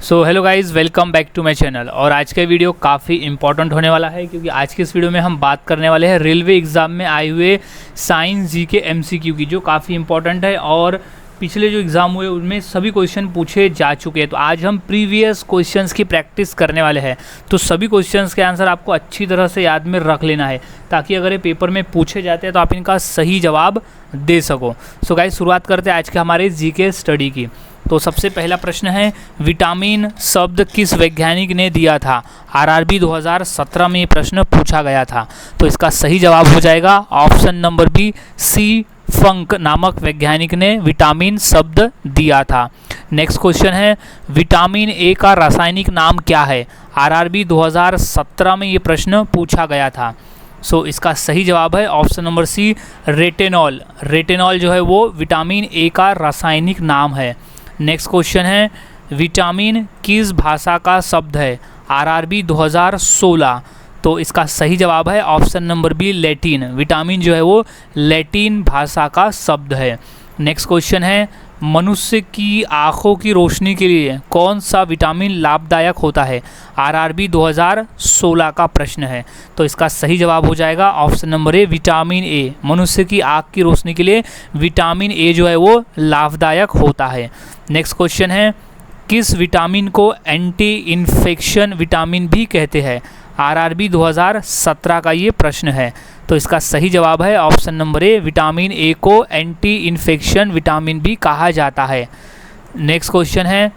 So hello guys, welcome back to my channel. और आज का वीडियो काफ़ी इंपॉर्टेंट होने वाला है क्योंकि आज के इस वीडियो में हम बात करने वाले हैं रेलवे एग्ज़ाम में आए हुए साइंस जी के MCQ की, जो काफ़ी इंपॉर्टेंट है और पिछले जो एग्ज़ाम हुए उनमें सभी क्वेश्चन पूछे जा चुके हैं। तो आज हम प्रीवियस क्वेश्चंस की प्रैक्टिस करने वाले हैं। तो सभी क्वेश्चंस के आंसर आपको अच्छी तरह से याद में रख लेना है ताकि अगर ये पेपर में पूछे जाते हैं तो आप इनका सही जवाब दे सको। सो गाइस, शुरुआत करते हैं आज के हमारे जीके स्टडी की। तो सबसे पहला प्रश्न है, विटामिन शब्द किस वैज्ञानिक ने दिया था? RRB 2017 में ये प्रश्न पूछा गया था। तो इसका सही जवाब हो जाएगा ऑप्शन नंबर बी, सी फंक नामक वैज्ञानिक ने विटामिन शब्द दिया था। नेक्स्ट क्वेश्चन है, विटामिन ए का रासायनिक नाम क्या है? RRB 2017 में ये प्रश्न पूछा गया था। सो इसका सही जवाब है option number C, retinol. Retinol जो है वो विटामिन ए का रासायनिक नाम है। नेक्स्ट क्वेश्चन है, विटामिन किस भाषा का शब्द है? RRB 2016। तो इसका सही जवाब है option number B, Latin. Vitamin जो है वो लैटिन भाषा का शब्द है। नेक्स्ट क्वेश्चन है, मनुष्य की आँखों की रोशनी के लिए कौन सा विटामिन लाभदायक होता है? RRB 2016 का प्रश्न है। तो इसका सही जवाब हो जाएगा option number A, vitamin A. मनुष्य की आँख की रोशनी के लिए विटामिन ए जो है वो लाभदायक होता है। नेक्स्ट क्वेश्चन है, किस विटामिन को एंटी इन्फेक्शन विटामिन भी कहते हैं? RRB 2017 का ये प्रश्न है। तो इसका सही जवाब है option number A, vitamin A को एंटी इन्फेक्शन विटामिन भी कहा जाता है। नेक्स्ट क्वेश्चन है,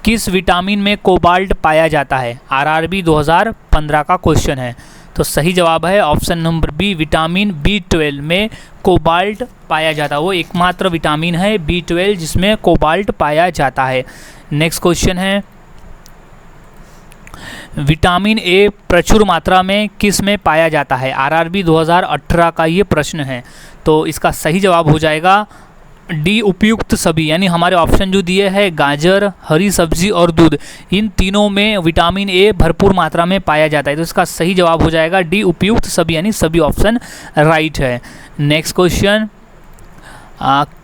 किस विटामिन में कोबाल्ट पाया जाता है? RRB 2015 का क्वेश्चन है। तो सही जवाब है option number B, vitamin B12 में कोबाल्ट पाया जाता है। वो एकमात्र विटामिन है B12 जिसमें कोबाल्ट पाया जाता है। नेक्स्ट क्वेश्चन है, विटामिन ए प्रचुर मात्रा में किस में पाया जाता है? RRB 2018 का ये प्रश्न है। तो इसका सही जवाब हो जाएगा डी, उपयुक्त सभी। यानी हमारे ऑप्शन जो दिए हैं, गाजर, हरी सब्जी और दूध, इन तीनों में विटामिन ए भरपूर मात्रा में पाया जाता है। तो इसका सही जवाब हो जाएगा डी, उपयुक्त सभी, यानी सभी ऑप्शन राइट है। नेक्स्ट क्वेश्चन,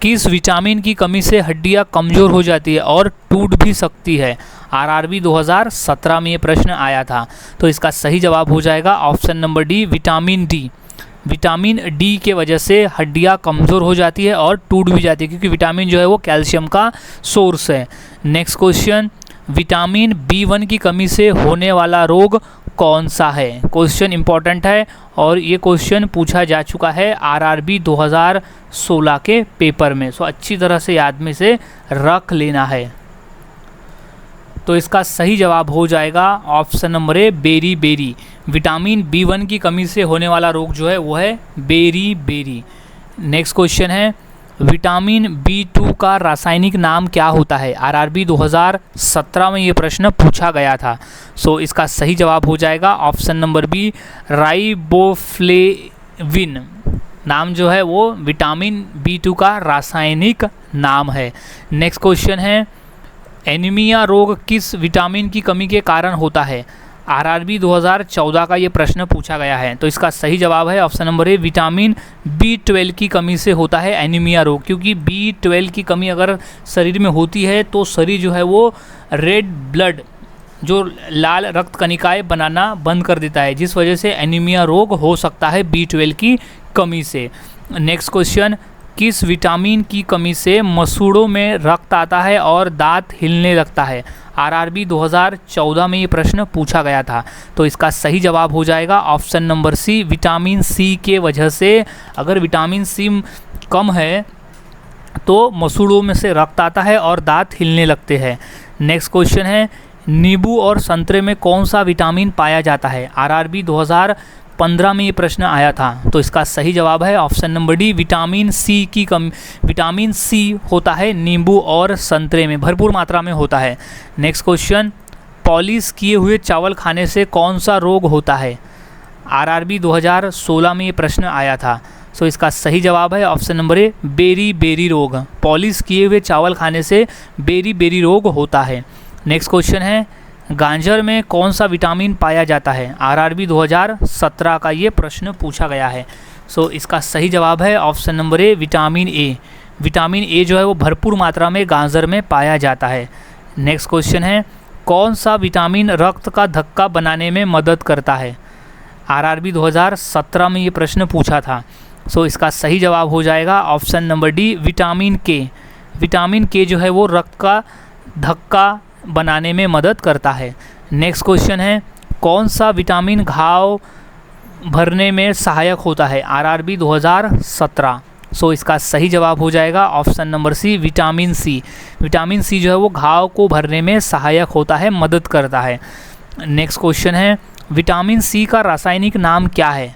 किस विटामिन की कमी से हड्डियां कमज़ोर हो जाती है और टूट भी सकती है? RRB 2017 में ये प्रश्न आया था। तो इसका सही जवाब हो जाएगा option number D, vitamin D. Vitamin D के वजह से हड्डियां कमज़ोर हो जाती है और टूट भी जाती है क्योंकि विटामिन जो है वो कैल्शियम का सोर्स है। नेक्स्ट क्वेश्चन, विटामिन B1 की कमी से होने वाला रोग कौन सा है? क्वेश्चन इंपॉर्टेंट है और ये क्वेश्चन पूछा जा चुका है RRB 2016 के पेपर में। सो अच्छी तरह से याद में से रख लेना है। तो इसका सही जवाब हो जाएगा option number A, beriberi. Vitamin B1 की कमी से होने वाला रोग जो है वो है बेरी बेरी। नेक्स्ट क्वेश्चन है, विटामिन B2 का रासायनिक नाम क्या होता है? RRB 2017 में ये प्रश्न पूछा गया था। सो इसका सही जवाब हो जाएगा ऑप्शन नंबर बी, राइबोफ्लेविन। नाम जो है वो विटामिन B2 का रासायनिक नाम है। नेक्स्ट क्वेश्चन है, एनीमिया रोग किस विटामिन की कमी के कारण होता है? RRB 2014 का ये प्रश्न पूछा गया है। तो इसका सही जवाब है ऑप्शन नंबर ए, विटामिन B12 की कमी से होता है एनीमिया रोग। क्योंकि B12 की कमी अगर शरीर में होती है तो शरीर जो है वो रेड ब्लड, जो लाल रक्त कणिकाएं बनाना बंद कर देता है, जिस वजह से एनीमिया रोग हो सकता है B12 की कमी से। नेक्स्ट क्वेश्चन, किस विटामिन की कमी से मसूड़ों में रक्त आता है और दांत हिलने लगता है? RRB 2014 में ये प्रश्न पूछा गया था। तो इसका सही जवाब हो जाएगा option number C, vitamin C के वजह से। अगर विटामिन सी कम है तो मसूड़ों में से रक्त आता है और दांत हिलने लगते हैं। नेक्स्ट क्वेश्चन है, नींबू और संतरे में कौन सा विटामिन पाया जाता है? RRB 2015 में ये प्रश्न आया था। तो इसका सही जवाब है option number D, vitamin C की कमी। विटामिन सी होता है नींबू और संतरे में, भरपूर मात्रा में होता है। नेक्स्ट क्वेश्चन, पॉलिश किए हुए चावल खाने से कौन सा रोग होता है? RRB 2016 में ये प्रश्न आया था। सो इसका सही जवाब है option number A, beriberi रोग। पॉलिश किए हुए चावल खाने से बेरी बेरी रोग होता है। नेक्स्ट क्वेश्चन है, गाजर में कौन सा विटामिन पाया जाता है? RRB 2017 का ये प्रश्न पूछा गया है। सो इसका सही जवाब है option number A, vitamin A. Vitamin A जो है वो भरपूर मात्रा में गाजर में पाया जाता है। नेक्स्ट क्वेश्चन है, कौन सा विटामिन रक्त का धक्का बनाने में मदद करता है? आरआरबी 2017 में ये प्रश्न पूछा था। सो इसका सही जवाब हो जाएगा ऑप्शन नंबर डी, विटामिन के। विटामिन के जो है वो रक्त का धक्का बनाने में मदद करता है। नेक्स्ट क्वेश्चन है, कौन सा विटामिन घाव भरने में सहायक होता है? आरआरबी 2017। सो इसका सही जवाब हो जाएगा option number C, vitamin C. Vitamin C जो है वो घाव को भरने में सहायक होता है, मदद करता है। नेक्स्ट क्वेश्चन है, विटामिन सी का रासायनिक नाम क्या है?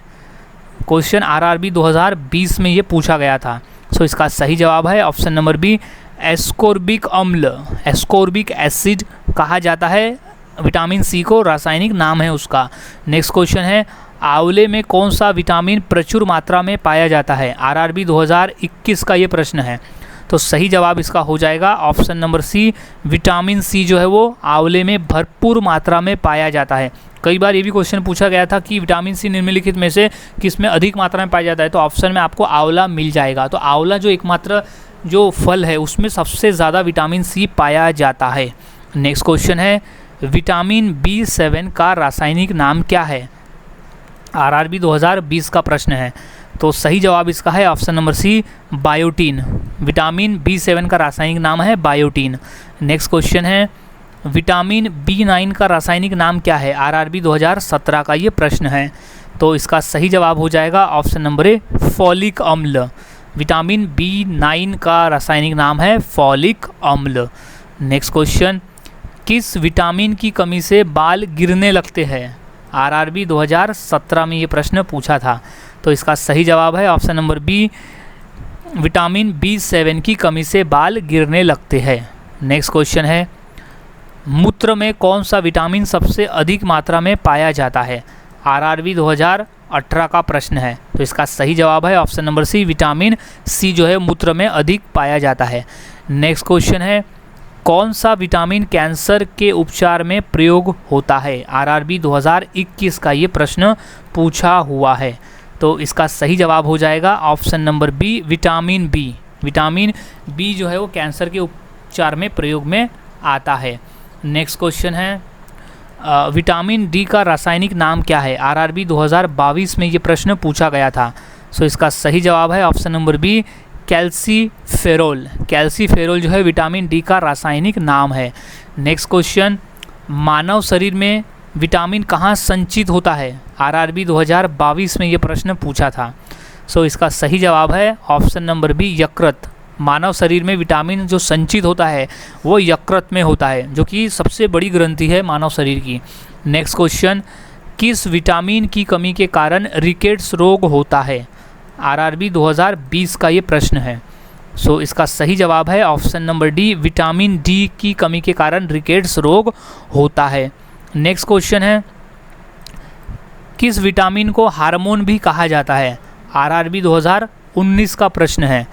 क्वेश्चन आरआरबी 2020 में ये पूछा गया था। सो इसका सही जवाब है ऑप्शन नंबर बी, एस्कोर्बिक अम्ल। एस्कोर्बिक एसिड कहा जाता है विटामिन सी को, रासायनिक नाम है उसका। नेक्स्ट क्वेश्चन है, आंवले में कौन सा विटामिन प्रचुर मात्रा में पाया जाता है? आरआरबी 2021 का ये प्रश्न है। तो सही जवाब इसका हो जाएगा option number C, vitamin C जो है वो आंवले में भरपूर मात्रा में पाया जाता है। कई बार ये भी क्वेश्चन पूछा गया था कि विटामिन सी निम्नलिखित में से किस में अधिक मात्रा में पाया जाता है, तो ऑप्शन में आपको आंवला मिल जाएगा। तो आंवला जो एकमात्र जो फल है उसमें सबसे ज़्यादा विटामिन सी पाया जाता है। नेक्स्ट क्वेश्चन है, विटामिन B7 का रासायनिक नाम क्या है? आरआरबी 2020 का प्रश्न है। तो सही जवाब इसका है option number C, biotin. Vitamin B7 का रासायनिक नाम है बायोटीन। नेक्स्ट क्वेश्चन है, विटामिन B9 का रासायनिक नाम क्या है? आरआरबी 2017 का ये प्रश्न है। तो इसका सही जवाब हो जाएगा ऑप्शन नंबर ए, फॉलिक अम्ल। विटामिन B9 का रासायनिक नाम है फॉलिक अम्ल। नेक्स्ट क्वेश्चन, किस विटामिन की कमी से बाल गिरने लगते हैं? आरआरबी 2017 में ये प्रश्न पूछा था। तो इसका सही जवाब है option number B, vitamin B7 की कमी से बाल गिरने लगते हैं। नेक्स्ट क्वेश्चन है, मूत्र में कौन सा विटामिन सबसे अधिक मात्रा में पाया जाता है? आरआरबी 2018 का प्रश्न है। तो इसका सही जवाब है option number C, vitamin C जो है मूत्र में अधिक पाया जाता है। नेक्स्ट क्वेश्चन है, कौन सा विटामिन कैंसर के उपचार में प्रयोग होता है? आरआरबी 2021 का ये प्रश्न पूछा हुआ है। तो इसका सही जवाब हो जाएगा option number B, vitamin B. Vitamin B जो है वो कैंसर के उपचार में प्रयोग में आता है। नेक्स्ट क्वेश्चन है, विटामिन डी का रासायनिक नाम क्या है? आरआरबी 2022 में ये प्रश्न पूछा गया था। सो इसका सही जवाब है option number B, calciferol. Calciferol जो है विटामिन डी का रासायनिक नाम है। नेक्स्ट क्वेश्चन, मानव शरीर में विटामिन कहाँ संचित होता है? आरआरबी 2022 में ये प्रश्न पूछा था। सो इसका सही जवाब है ऑप्शन नंबर बी, यकृत। मानव शरीर में विटामिन जो संचित होता है वो यकृत में होता है, जो कि सबसे बड़ी ग्रंथि है मानव शरीर की। नेक्स्ट क्वेश्चन, किस विटामिन की कमी के कारण रिकेट्स रोग होता है? आरआरबी 2020 का ये प्रश्न है। सो इसका सही जवाब है option number D, vitamin D की कमी के कारण रिकेट्स रोग होता है। नेक्स्ट क्वेश्चन है, किस विटामिन को हार्मोन भी कहा जाता है? आरआरबी 2019 का प्रश्न है।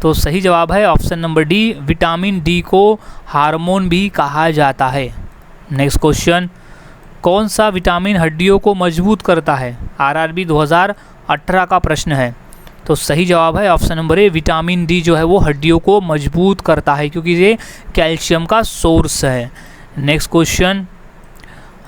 तो सही जवाब है option number D, vitamin D को हार्मोन भी कहा जाता है। नेक्स्ट क्वेश्चन, कौन सा विटामिन हड्डियों को मजबूत करता है? आरआरबी 2018 का प्रश्न है। तो सही जवाब है ऑप्शन नंबर ए, विटामिन डी जो है वो हड्डियों को मजबूत करता है, क्योंकि ये कैल्शियम का सोर्स है। नेक्स्ट क्वेश्चन,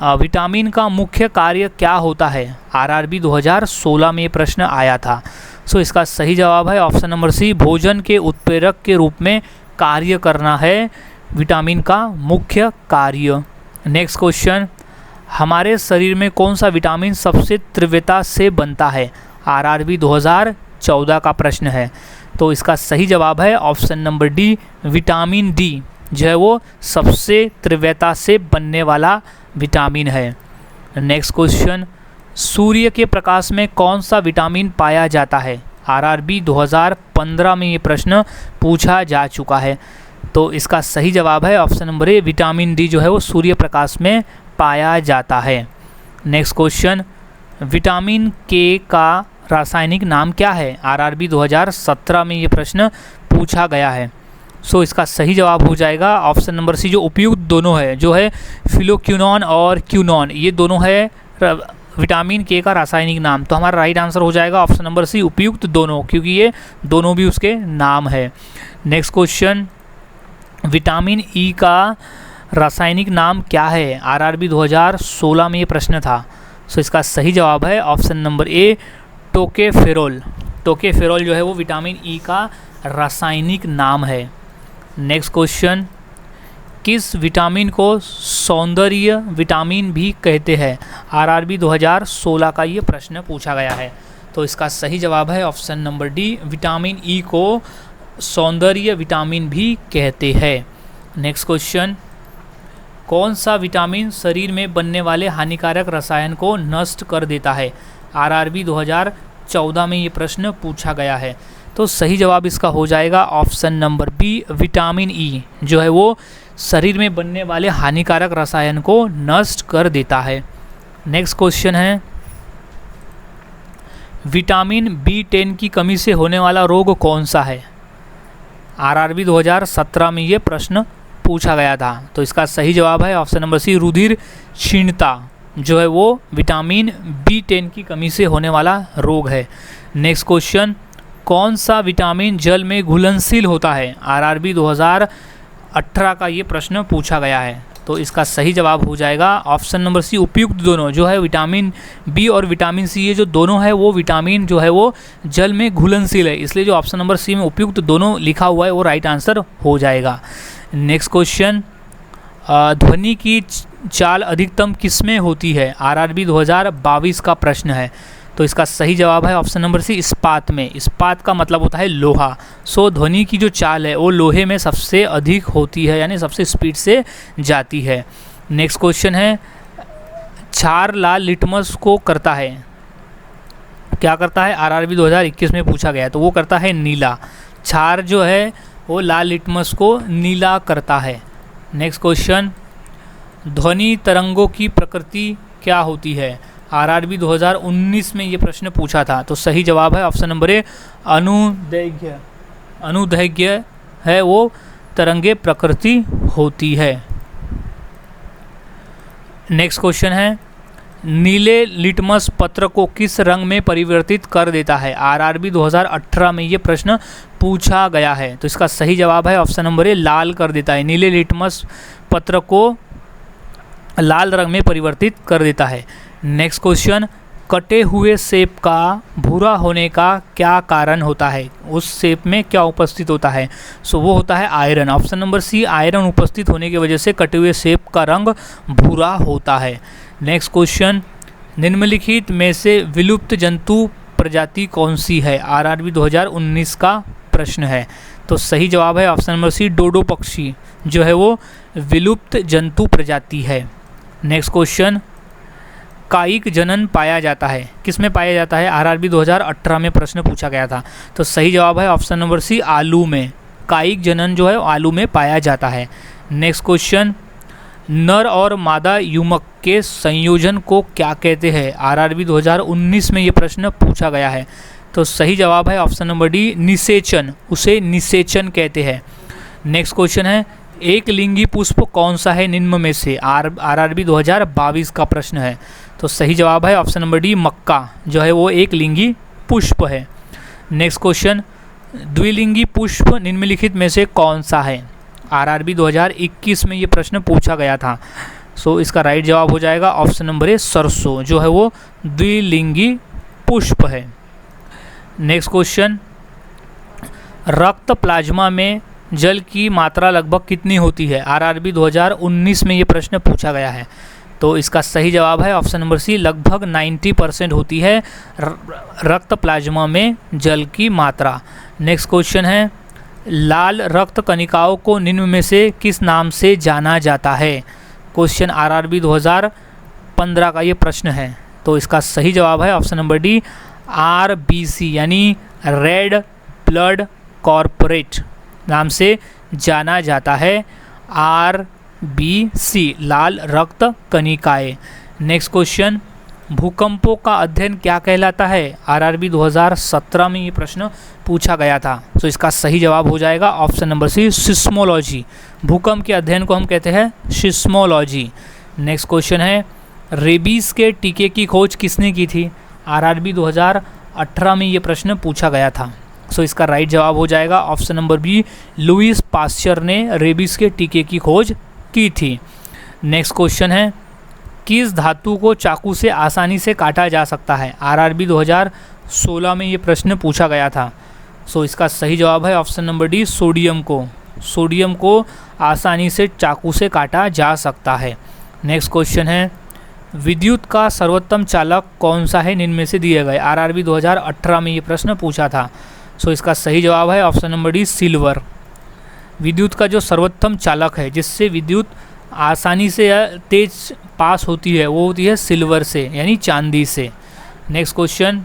विटामिन का मुख्य कार्य क्या होता है? आरआरबी 2016 में ये प्रश्न आया था। सो इसका सही जवाब है ऑप्शन नंबर सी, भोजन के उत्प्रेरक के रूप में कार्य करना है विटामिन का मुख्य कार्य। नेक्स्ट क्वेश्चन, हमारे शरीर में कौन सा विटामिन सबसे तीव्रता से बनता है? आरआरबी 2014 का प्रश्न है। तो इसका सही जवाब है option number D, vitamin D जो है वो सबसे तीव्रता से बनने वाला विटामिन है। नेक्स्ट क्वेश्चन, सूर्य के प्रकाश में कौन सा विटामिन पाया जाता है? आरआरबी 2015 में ये प्रश्न पूछा जा चुका है। तो इसका सही जवाब है ऑप्शन नंबर ए, विटामिन डी जो है वो सूर्य प्रकाश में पाया जाता है। नेक्स्ट क्वेश्चन, विटामिन के का रासायनिक नाम क्या है? आरआरबी 2017 में ये प्रश्न पूछा गया है। सो इसका सही जवाब हो जाएगा ऑप्शन नंबर सी, जो उपयुक्त दोनों है, जो है फिलोक्विनोन और क्यूनोन, ये दोनों है विटामिन के का रासायनिक नाम। तो हमारा राइट आंसर हो जाएगा ऑप्शन नंबर सी, उपयुक्त दोनों, क्योंकि ये दोनों भी उसके नाम है। नेक्स्ट क्वेश्चन, विटामिन ई का रासायनिक नाम क्या है? आरआरबी 2016 में ये प्रश्न था। सो इसका सही जवाब है ऑप्शन नंबर ए, टोकेफेरोल। टोकेफेरोल जो है वो विटामिन ई का रासायनिक नाम है। नेक्स्ट क्वेश्चन, किस विटामिन को सौंदर्य विटामिन भी कहते हैं? आरआरबी 2016 का ये प्रश्न पूछा गया है। तो इसका सही जवाब है option number D, vitamin E को सौंदर्य विटामिन भी कहते हैं। नेक्स्ट क्वेश्चन, कौन सा विटामिन शरीर में बनने वाले हानिकारक रसायन को नष्ट कर देता है? आरआरबी 2014 में ये प्रश्न पूछा गया है। तो सही जवाब इसका हो जाएगा option number B, vitamin E जो है वो शरीर में बनने वाले हानिकारक रसायन को नष्ट कर देता है। नेक्स्ट क्वेश्चन है, विटामिन B10 की कमी से होने वाला रोग कौन सा है? आरआरबी 2017 में ये प्रश्न पूछा गया था। तो इसका सही जवाब है ऑप्शन नंबर सी, रुधिर क्षीणता जो है वो विटामिन B10 की कमी से होने वाला रोग है। नेक्स्ट क्वेश्चन, कौन सा विटामिन जल में घुलनशील होता है? आरआरबी 2018 का ये प्रश्न पूछा गया है। तो इसका सही जवाब हो जाएगा ऑप्शन नंबर सी, उपयुक्त दोनों जो है विटामिन बी और विटामिन सी, ये जो दोनों है वो विटामिन जो है वो जल में घुलनशील है, इसलिए जो ऑप्शन नंबर सी में उपयुक्त दोनों लिखा हुआ है वो राइट आंसर हो जाएगा। नेक्स्ट क्वेश्चन, ध्वनि की चाल अधिकतम किसमें होती है? आरआरबी 2022 का प्रश्न है। तो इसका सही जवाब है ऑप्शन नंबर सी, इस्पात में। इस्पात का मतलब होता है लोहा। सो ध्वनि की जो चाल है वो लोहे में सबसे अधिक होती है, यानी सबसे स्पीड से जाती है। नेक्स्ट क्वेश्चन है, क्षार लाल लिटमस को करता है, क्या करता है? आरआरबी 2021 में पूछा गया है। तो वो करता है नीला। क्षार जो है वो लाल लिटमस को नीला करता है। नेक्स्ट क्वेश्चन, ध्वनि तरंगों की प्रकृति क्या होती है? आरआरबी 2019 में ये प्रश्न पूछा था। तो सही जवाब है ऑप्शन नंबर ए, अनुदैर्घ्य। अनुदैर्घ्य है वो तरंगे प्रकृति होती है। नेक्स्ट क्वेश्चन है, नीले लिटमस पत्र को किस रंग में परिवर्तित कर देता है? आरआरबी 2018 में ये प्रश्न पूछा गया है। तो इसका सही जवाब है ऑप्शन नंबर ए, लाल कर देता है। नीले लिटमस पत्र को लाल रंग में परिवर्तित कर देता है। नेक्स्ट क्वेश्चन, कटे हुए सेब का भूरा होने का क्या कारण होता है? उस सेब में क्या उपस्थित होता है? सो वो होता है iron. Option number C, iron उपस्थित होने की वजह से कटे हुए सेब का रंग भूरा होता है। नेक्स्ट क्वेश्चन, निम्नलिखित में से विलुप्त जंतु प्रजाति कौन सी है? आरआरबी 2019 का प्रश्न है। तो सही जवाब है ऑप्शन नंबर सी, डोडो पक्षी जो है वो विलुप्त जंतु प्रजाति है। नेक्स्ट क्वेश्चन, कायिक जनन पाया जाता है, किस में पाया जाता है? आरआरबी 2018 में प्रश्न पूछा गया था। तो सही जवाब है ऑप्शन नंबर सी, आलू में। कायिक जनन जो है आलू में पाया जाता है। नेक्स्ट क्वेश्चन, नर और मादा युमक के संयोजन को क्या कहते हैं? आरआरबी 2019 में ये प्रश्न पूछा गया है। तो सही जवाब है ऑप्शन नंबर डी, निषेचन। उसे निषेचन कहते हैं। नेक्स्ट क्वेश्चन है, एक लिंगी पुष्प कौन सा है निम्न में से? आरआरबी 2022 का प्रश्न है। तो सही जवाब है ऑप्शन नंबर डी, मक्का जो है वो एक लिंगी पुष्प है। नेक्स्ट क्वेश्चन, द्विलिंगी पुष्प निम्नलिखित में से कौन सा है? आरआरबी 2021 में ये प्रश्न पूछा गया था। सो इसका राइट जवाब हो जाएगा ऑप्शन नंबर ए, सरसों जो है वो द्विलिंगी पुष्प है। नेक्स्ट क्वेश्चन, रक्त प्लाज्मा में जल की मात्रा लगभग कितनी होती है? आरआरबी 2019 में ये प्रश्न पूछा गया है। तो इसका सही जवाब है ऑप्शन नंबर सी, लगभग 90% होती है रक्त प्लाज्मा में जल की मात्रा। नेक्स्ट क्वेश्चन है, लाल रक्त कणिकाओं को निम्न में से किस नाम से जाना जाता है? क्वेश्चन आरआरबी 2015 का ये प्रश्न है। तो इसका सही जवाब है ऑप्शन नंबर डी, आरबीसी यानी रेड ब्लड कॉर्पोरेट नाम से जाना जाता है। आरबीसी, लाल रक्त कणिकाएं। नेक्स्ट क्वेश्चन, भूकंपों का अध्ययन क्या कहलाता है? आरआरबी 2017 में ये प्रश्न पूछा गया था। तो इसका सही जवाब हो जाएगा ऑप्शन नंबर सी, सिस्मोलॉजी। भूकंप के अध्ययन को हम कहते हैं सिस्मोलॉजी। नेक्स्ट क्वेश्चन है, रेबीज के टीके की खोज किसने की थी? आरआरबी 2018 में ये प्रश्न पूछा गया था। सो इसका राइट जवाब हो जाएगा option number B, Louis Pasteur ने रेबीज के टीके की खोज की थी। नेक्स्ट क्वेश्चन है, किस धातु को चाकू से आसानी से काटा जा सकता है? आरआरबी 2016 में ये प्रश्न पूछा गया था। सो इसका सही जवाब है ऑप्शन नंबर डी, सोडियम को। सोडियम को आसानी से चाकू से काटा जा सकता है। नेक्स्ट क्वेश्चन है, विद्युत का सर्वोत्तम चालक कौन सा है निम्न में से दिए गए? आरआरबी 2018 में ये प्रश्न पूछा था। सो इसका सही जवाब है ऑप्शन नंबर डी, सिल्वर। विद्युत का जो सर्वोत्तम चालक है जिससे विद्युत आसानी से तेज पास होती है वो होती है सिल्वर से, यानी चांदी से। नेक्स्ट क्वेश्चन,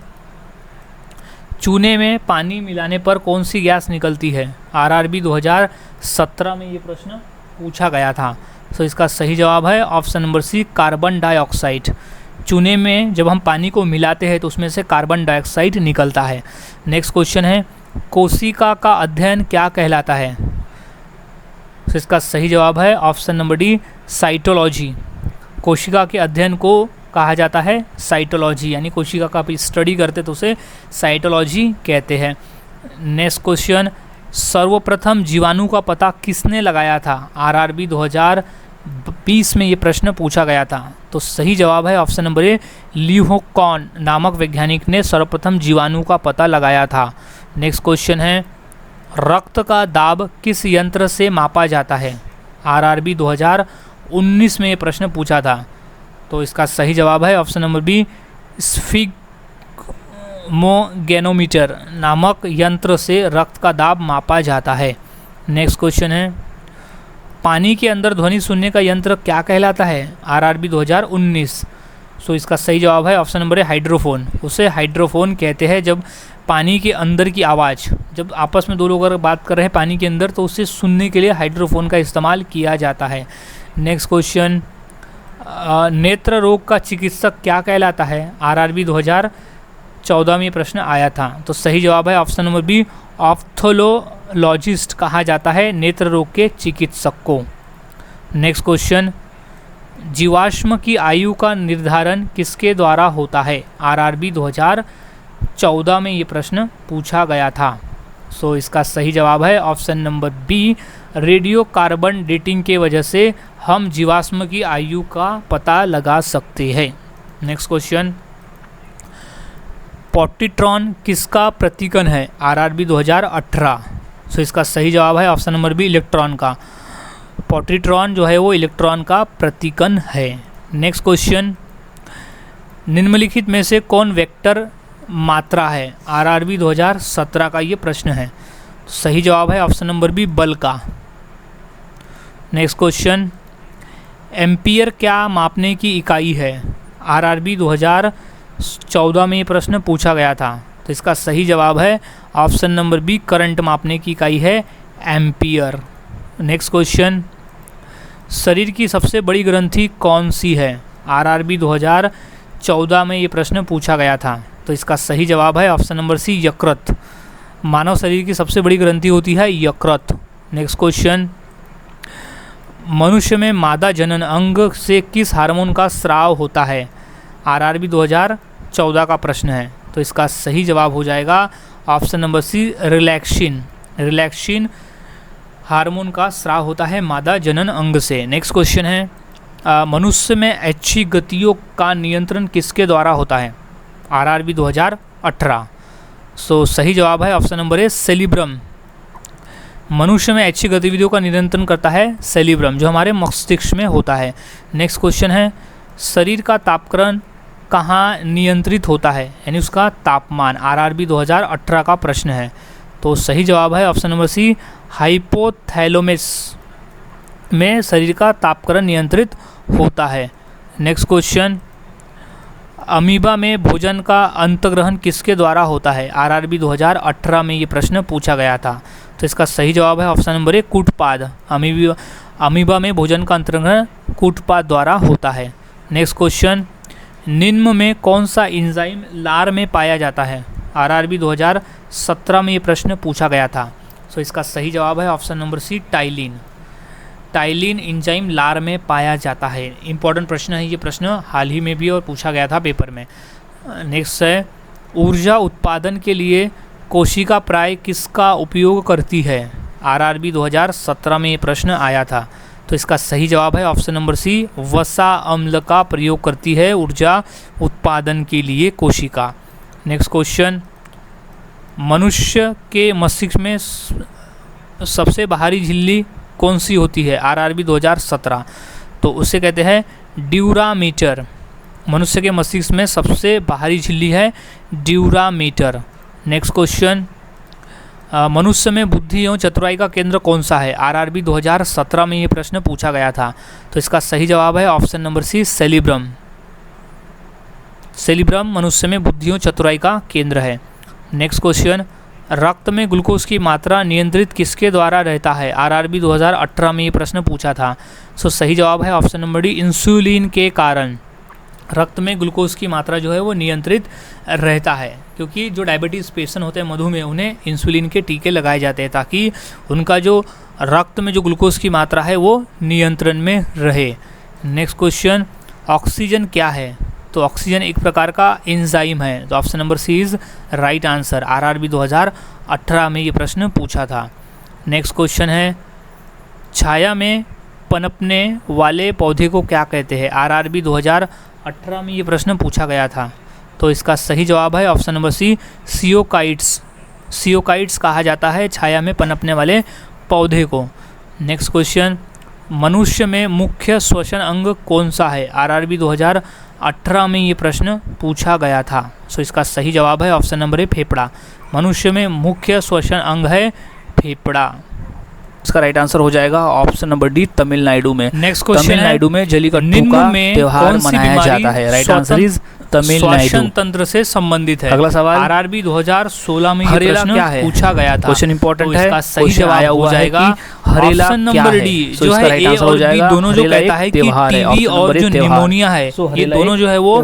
चूने में पानी मिलाने पर कौन सी गैस निकलती है? आरआरबी 2017 में ये प्रश्न पूछा गया था। सो इसका सही जवाब है option number C, carbon dioxide. चूने में जब हम पानी को मिलाते हैं तो उसमें से कार्बन डाइऑक्साइड निकलता है। नेक्स्ट क्वेश्चन है, कोशिका का अध्ययन क्या कहलाता है? तो इसका सही जवाब है ऑप्शन नंबर डी, साइटोलॉजी। कोशिका के अध्ययन को कहा जाता है साइटोलॉजी, यानी कोशिका का भी स्टडी करते तो उसे साइटोलॉजी कहते हैं। नेक्स्ट क्वेश्चन, सर्वप्रथम जीवाणु का पता किसने लगाया था? आरआरबी 2020 में ये प्रश्न पूछा गया था। तो सही जवाब है ऑप्शन नंबर ए, ल्यू कॉन नामक वैज्ञानिक ने सर्वप्रथम जीवाणु का पता लगाया था। नेक्स्ट क्वेश्चन है, रक्त का दाब किस यंत्र से मापा जाता है? आरआरबी 2019 में ये प्रश्न पूछा था। तो इसका सही जवाब है ऑप्शन नंबर बी, स्फिग्मोगैनोमीटर नामक यंत्र से रक्त का दाब मापा जाता है। नेक्स्ट क्वेश्चन है, पानी के अंदर ध्वनि सुनने का यंत्र क्या कहलाता है? आरआरबी 2019। सो इसका सही जवाब है ऑप्शन नंबर ए, हाइड्रोफोन। उसे हाइड्रोफोन कहते हैं जब पानी के अंदर की आवाज़, जब आपस में दो लोग अगर बात कर रहे हैं पानी के अंदर तो उसे सुनने के लिए हाइड्रोफोन का इस्तेमाल किया जाता है। नेक्स्ट क्वेश्चन, नेत्र रोग का चिकित्सक क्या कहलाता है? आरआरबी 2014 में प्रश्न आया था। तो सही जवाब है ऑप्शन नंबर बी, ऑप्थोलॉजिस्ट कहा जाता है नेत्र रोग के चिकित्सक को। नेक्स्ट क्वेश्चन, जीवाश्म की आयु का निर्धारण किसके द्वारा होता है? आरआरबी 2014 में ये प्रश्न पूछा गया था। सो इसका सही जवाब है option number B, radio carbon dating के वजह से हम जीवाश्म की आयु का पता लगा सकते हैं। नेक्स्ट क्वेश्चन, पॉजिट्रॉन किसका प्रतीकन है? आरआरबी 2018। सो इसका सही जवाब है ऑप्शन नंबर बी, इलेक्ट्रॉन का। पॉजिट्रॉन जो है वो इलेक्ट्रॉन का प्रतीकन है। नेक्स्ट क्वेश्चन, निम्नलिखित में से कौन वेक्टर मात्रा है? आरआरबी 2017 का ये प्रश्न है। सही जवाब है ऑप्शन नंबर बी, बल का। नेक्स्ट क्वेश्चन, एम्पियर क्या मापने की इकाई है? आरआरबी 2014 में ये प्रश्न पूछा गया था। तो इसका सही जवाब है ऑप्शन नंबर बी, करंट मापने की इकाई है एम्पियर। नेक्स्ट क्वेश्चन, शरीर की सबसे बड़ी ग्रंथि कौन सी है? आरआरबी 2014 में ये प्रश्न पूछा गया था। तो इसका सही जवाब है ऑप्शन नंबर सी, यकृत। मानव शरीर की सबसे बड़ी ग्रंथि होती है यकृत। नेक्स्ट क्वेश्चन, मनुष्य में मादा जनन अंग से किस हार्मोन का स्राव होता है? आरआरबी 2014 का प्रश्न है। तो इसका सही जवाब हो जाएगा option number C, relaxin. Relaxin hormone का स्राव होता है मादा जनन अंग से। नेक्स्ट क्वेश्चन है, मनुष्य में ऐच्छिक गतियों का नियंत्रण किसके द्वारा होता है? आरआरबी 2018। सो सही जवाब है ऑप्शन नंबर ए, सेरिब्रम। मनुष्य में ऐच्छिक गतिविधियों का नियंत्रण करता है सेरिब्रम, जो हमारे मस्तिष्क में होता है। नेक्स्ट क्वेश्चन है, शरीर का तापक्रम कहाँ नियंत्रित होता है, यानी उसका तापमान? आरआरबी 2018 का प्रश्न है। तो सही जवाब है ऑप्शन नंबर सी, हाइपोथैलेमस में शरीर का तापक्रम नियंत्रित होता है। नेक्स्ट क्वेश्चन, अमीबा में भोजन का अंतग्रहण किसके द्वारा होता है? आरआरबी 2018 में ये प्रश्न पूछा गया था। तो इसका सही जवाब है ऑप्शन नंबर ए, कूटपाद। अमीबा में भोजन का अंतग्रहण कूटपाद द्वारा होता है। नेक्स्ट क्वेश्चन, निम्न में कौन सा एंजाइम लार में पाया जाता है? आरआरबी 2017 में ये प्रश्न पूछा गया था। सो इसका सही जवाब है option number C, ptyalin. Ptyalin enzyme लार में पाया जाता है। इंपॉर्टेंट प्रश्न है ये प्रश्न, हाल ही में भी और पूछा गया था पेपर में। नेक्स्ट है, ऊर्जा उत्पादन के लिए कोशिका प्राय किसका उपयोग करती है? आरआरबी 2017 में ये प्रश्न आया था। तो इसका सही जवाब है ऑप्शन नंबर सी, वसा अम्ल का प्रयोग करती है ऊर्जा उत्पादन के लिए कोशिका। नेक्स्ट क्वेश्चन, मनुष्य के मस्तिष्क में सबसे बाहरी झिल्ली कौन सी होती है? आरआरबी 2017। तो उसे कहते हैं ड्यूरामीटर। मनुष्य के मस्तिष्क में सबसे बाहरी झिल्ली है ड्यूरामीटर। नेक्स्ट क्वेश्चन, मनुष्य में बुद्धि एवं चतुराई का केंद्र कौन सा है? आरआरबी 2017 में ये प्रश्न पूछा गया था। तो इसका सही जवाब है option number C, cerebrum. Cerebrum मनुष्य में बुद्धि एवं चतुराई का केंद्र है। नेक्स्ट क्वेश्चन, रक्त में ग्लूकोज की मात्रा नियंत्रित किसके द्वारा रहता है? आरआरबी 2018 में ये प्रश्न पूछा था। सो सही जवाब है ऑप्शन नंबर डी, इंसुलिन के कारण रक्त में ग्लूकोज की मात्रा जो है वो नियंत्रित रहता है, क्योंकि जो डायबिटीज़ पेशेंट होते हैं मधुमेह, उन्हें इंसुलिन के टीके लगाए जाते हैं ताकि उनका जो रक्त में जो ग्लूकोज की मात्रा है वो नियंत्रण में रहे। नेक्स्ट क्वेश्चन, ऑक्सीजन क्या है? तो ऑक्सीजन एक प्रकार का एंजाइम है। तो option number C is right answer. RRB 2018 में ये प्रश्न पूछा था। नेक्स्ट क्वेश्चन है, छाया में पनपने वाले पौधे को क्या कहते हैं? आरआरबी 2018 में ये प्रश्न पूछा गया था। तो इसका सही जवाब है ऑप्शन नंबर सी, सियोकाइट्स। सियोकाइट्स कहा जाता है छाया में पनपने वाले पौधे को। नेक्स्ट क्वेश्चन, मनुष्य में मुख्य श्वसन अंग कौन सा है? आरआरबी 2018 में ये प्रश्न पूछा गया था। सो इसका सही जवाब है ऑप्शन नंबर ए, फेफड़ा। मनुष्य में मुख्य श्वसन अंग है फेफड़ा। इसका राइट आंसर हो जाएगा ऑप्शन नंबर डी, तमिलनाडु में। नेक्स्ट क्वेश्चन, तमिलनाडु में जल्लीकट्टू का त्योहार मनाया जाता है। Right answer is Tamil Nadu. श्वसन तंत्र से संबंधित है। अगला सवाल, आरआरबी 2016 में ये प्रश्न पूछा गया था। क्वेश्चन इंपॉर्टेंट है। इसका सही जवाब हो जाएगा हरेला नंबर डी, जो है ए और बी दोनों जो कहता है कि टीबी और जो निमोनिया है ये दोनों जो है वो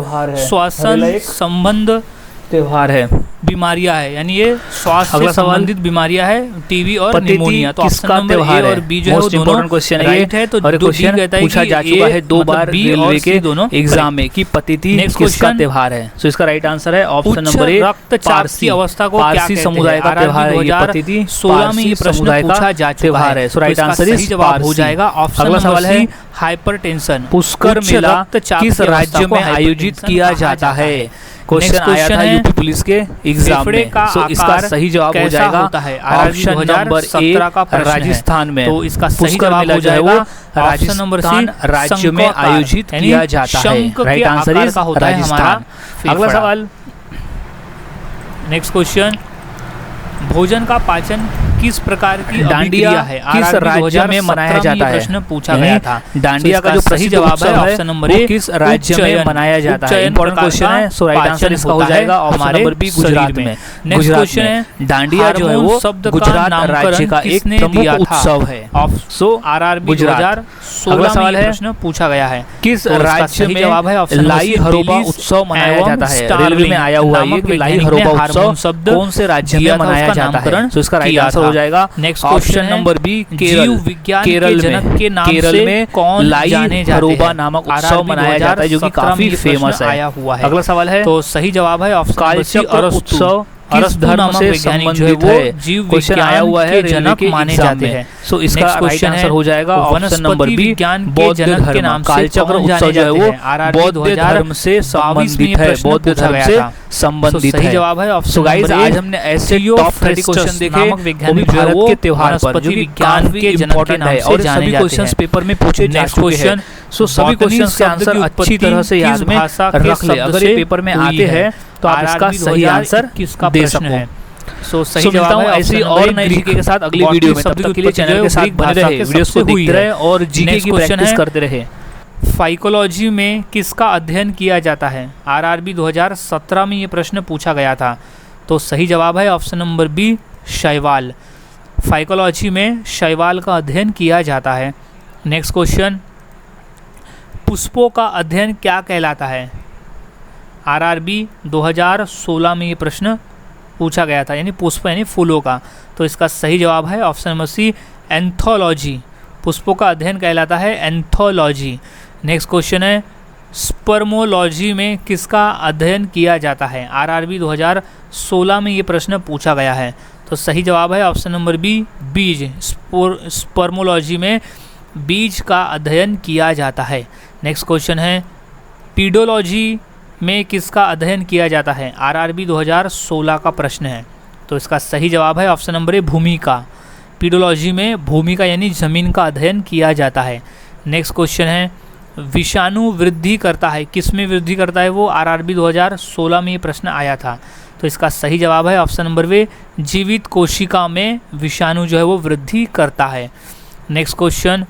श्वसन संबंध त्योहार है, बीमारियां है, यानी ये श्वास से संबंधित बीमारियां है, टीबी और निमोनिया। तो ऑप्शन नंबर ए और बी जो है वो दोनों क्वेश्चन राइट है। तो क्वेश्चन कहता है पूछा जा चुका है 2 बार रेलवे के दोनों एग्जाम में कि पतिथि किसका त्योहार है। सो इसका राइट आंसर है ऑप्शन नंबर ए, रक्तचाप की अवस्था को पारसी समुदाय का त्योहार है। ये पतिथि 16 में ये प्रश्न पूछा जा चुका है। सो राइट आंसर इज जवाब हो जाएगा ऑप्शन। अगला सवाल है, हाइपरटेंशन पुष्कर मेला किस राज्य में आयोजित किया जाता है? क्वेश्चन आया था यूपी पुलिस के एग्जाम में। तो इसका सही जवाब हो जाएगा ऑप्शन नंबर ए, राजस्थान में। तो इसका सही जवाब हो जाएगा ऑप्शन नंबर सी, राज्य में आयोजित किया जाता है। Right answer is Rajasthan. अगला सवाल, नेक्स्ट क्वेश्चन, भोजन का पाचन किस प्रकार की डांडिया है? किस राज्य में मनाया जाता है? प्रश्न पूछा गया था। डांडिया का जो सही जवाब है ऑप्शन नंबर ए, किस राज्य में मनाया जाता है? इंपॉर्टेंट क्वेश्चन है। सो राइट आंसर इसका हो जाएगा ऑप्शन नंबर बी, गुजरात में। नेक्स्ट क्वेश्चन है, डांडिया जो है वो गुजरात राज्य का एक प्रमुख उत्सव है। सो आरआरबी 2016 में ये प्रश्न पूछा गया है। किस राज्य में जवाब है ऑप्शन लाई हरोबा उत्सव मनाया जाता है? रेलवे में आया हुआ है कि लाई हरोबा उत्सव कौन से राज्य में मनाया जाता है? तो इसका राइट आंसर हो जाएगा next option number B, Kerala. Kerala जनक के नाम से में कौन लाई हरोबा नामक उत्सव मनाया जाता है जो कि काफी फेमस आया हुआ है। अगला सवाल है, तो सही जवाब है ऑप्शन कालचक्र उत्सव अरस धर्म से संबंधित है। जीव क्वेश्चन आया हुआ है, जनक माने जाते हैं। सो इसका राइट आंसर हो जाएगा ऑप्शन नंबर बी, बौद्ध धर्म के नाम। कालचक्र उत्सव जो है वो बौद्ध धर्म से संबंधित है, बौद्ध धर्म से संबंधित है। जवाब है ऑप्शन। सो गाइस, आज हमने ऐसे टॉप 30 क्वेश्चन देखे वैज्ञानिक भारत के त्योहार पर जो विज्ञान के इंपॉर्टेंट है और सभी क्वेश्चंस पेपर में पूछे जा चुके हैं। सो सभी क्वेश्चंस के आंसर अच्छी तरह से याद में रख ले। अगर ये पेपर में आते हैं तो आप इसका सही आंसर किसका दे सको। सो सही जवाब है ऐसी और नई जीके के साथ अगली वीडियो में। तब तक के लिए चैनल के साथ बने रहे, वीडियोस को देखते रहे और जीके की प्रैक्टिस करते रहे। फाइकोलॉजी में किसका अध्ययन किया जाता है? आरआरबी 2017 में ये प्रश्न पूछा गया था। तो सही जवाब है ऑप्शन नंबर बी, शैवाल। फाइकोलॉजी में शैवाल का अध्ययन किया जाता है। नेक्स्ट क्वेश्चन, पुष्पों का अध्ययन क्या कहलाता है? आरआरबी 2016 में ये प्रश्न पूछा गया था, यानी पुष्प यानी फूलों का। तो इसका सही जवाब है ऑप्शन नंबर सी, एंथोलॉजी। पुष्पों का अध्ययन कहलाता है एंथोलॉजी। नेक्स्ट क्वेश्चन है, स्पर्मोलॉजी में किसका अध्ययन किया जाता है? आरआरबी 2016 में ये प्रश्न पूछा गया है। तो सही जवाब है ऑप्शन नंबर बी, बीज। स्पर्मोलॉजी में बीज का अध्ययन किया जाता है? नेक्स्ट क्वेश्चन है पीडोलॉजी में किसका अध्ययन किया जाता है? आरआरबी 2016 का प्रश्न है। तो इसका सही जवाब है ऑप्शन नंबर ए भूमि का। पीडोलॉजी में भूमि का यानी जमीन का अध्ययन किया जाता है। नेक्स्ट क्वेश्चन है विषाणु वृद्धि करता है, किस में वृद्धि करता है वो? आरआरबी 2016 में ये प्रश्न आया था। तो इसका सही जवाब है ऑप्शन नंबर बी जीवित कोशिका में विषाणु जो है वो वृद्धि करता है। नेक्स्ट क्वेश्चन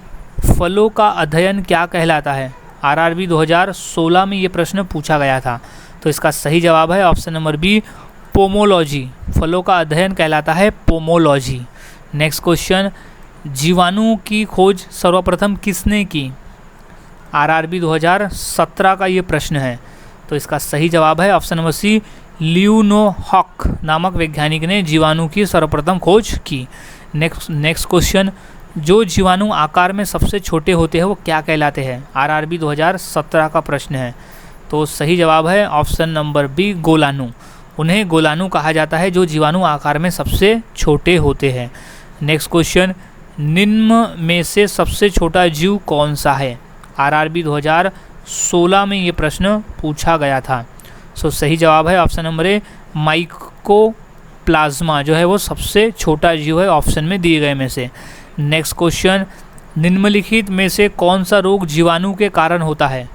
फलों का अध्ययन क्या कहलाता है? आरआरबी 2016 में ये प्रश्न पूछा गया था। तो इसका सही जवाब है ऑप्शन नंबर बी पोमोलॉजी। फलों का अध्ययन कहलाता है पोमोलॉजी। नेक्स्ट क्वेश्चन जीवाणु की खोज सर्वप्रथम किसने की? आरआरबी 2017 का ये प्रश्न है। तो इसका सही जवाब है ऑप्शन नंबर सी लियोनोहॉक नामक वैज्ञानिक ने जीवाणु की सर्वप्रथम खोज की। नेक्स्ट क्वेश्चन जो जीवाणु आकार में सबसे छोटे होते हैं वो क्या कहलाते हैं? आरआरबी 2017 का प्रश्न है। तो सही जवाब है ऑप्शन नंबर बी गोलाणु। उन्हें गोलाणु कहा जाता है जो जीवाणु आकार में सबसे छोटे होते हैं। नेक्स्ट क्वेश्चन निम्न में से सबसे छोटा जीव कौन सा है? आरआरबी 2016 में ये प्रश्न पूछा गया था। सो सही जवाब है ऑप्शन नंबर ए माइकोप्लाज्मा जो है वो सबसे छोटा जीव है ऑप्शन में दिए गए में से। नेक्स्ट क्वेश्चन निम्नलिखित में से कौन सा रोग जीवाणु के कारण होता है?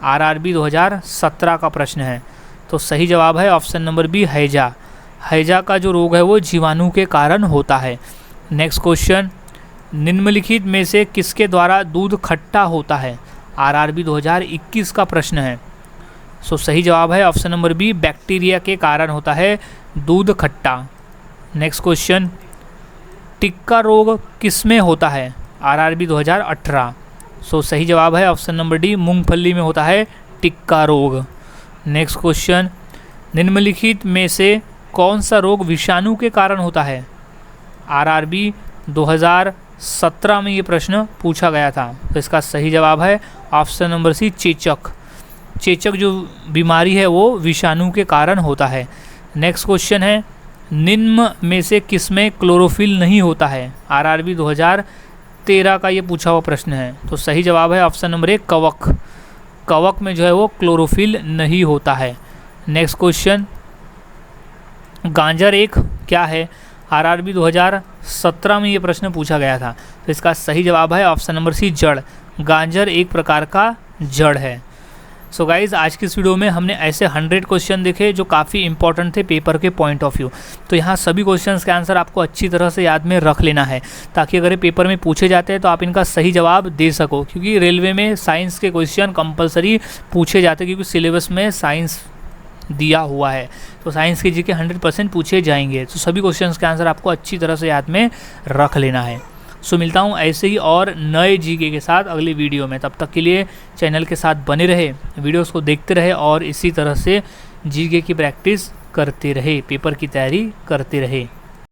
आरआरबी 2017 का प्रश्न है। तो सही जवाब है ऑप्शन नंबर बी हैजा। हैजा का जो रोग है वो जीवाणु के कारण होता है। नेक्स्ट क्वेश्चन निम्नलिखित में से किसके द्वारा दूध खट्टा होता है? आरआरबी 2021 का प्रश्न है। सो सही जवाब है ऑप्शन नंबर बी बैक्टीरिया के कारण होता है दूध खट्टा। नेक्स्ट क्वेश्चन टिक्का रोग किस में होता है? आरआरबी 2018। सो सही जवाब है ऑप्शन नंबर डी मूंगफली में होता है टिक्का रोग। नेक्स्ट क्वेश्चन निम्नलिखित में से कौन सा रोग विषाणु के कारण होता है? आरआरबी 2017 में ये प्रश्न पूछा गया था। तो इसका सही जवाब है ऑप्शन नंबर सी चेचक। चेचक जो बीमारी है वो विषाणु के कारण होता है। नेक्स्ट क्वेश्चन है निम्न में से किस में क्लोरोफिल नहीं होता है? आरआरबी 2013 का ये पूछा हुआ प्रश्न है। तो सही जवाब है ऑप्शन नंबर ए कवक। कवक में जो है वो क्लोरोफिल नहीं होता है। नेक्स्ट क्वेश्चन गाजर एक क्या है? आरआरबी 2017 में ये प्रश्न पूछा गया था। तो इसका सही जवाब है ऑप्शन नंबर सी जड़। गाजर एक प्रकार का जड़ है। सो गाइज़ आज की इस वीडियो में हमने ऐसे 100 क्वेश्चन देखे जो काफ़ी इंपॉर्टेंट थे पेपर के पॉइंट ऑफ व्यू। तो यहाँ सभी क्वेश्चंस के आंसर आपको अच्छी तरह से याद में रख लेना है ताकि अगर ये पेपर में पूछे जाते हैं तो आप इनका सही जवाब दे सको, क्योंकि रेलवे में साइंस के क्वेश्चन कंपलसरी पूछे जाते हैं क्योंकि सिलेबस में साइंस दिया हुआ है। तो साइंस के जीके 100% पूछे जाएंगे। तो सभी क्वेश्चंस के आंसर आपको अच्छी तरह से याद में रख लेना है। सो मिलता हूँ ऐसे ही और नए जीके के साथ अगली वीडियो में। तब तक के लिए चैनल के साथ बने रहे, वीडियोस को देखते रहे और इसी तरह से जीके की प्रैक्टिस करते रहे, पेपर की तैयारी करते रहे।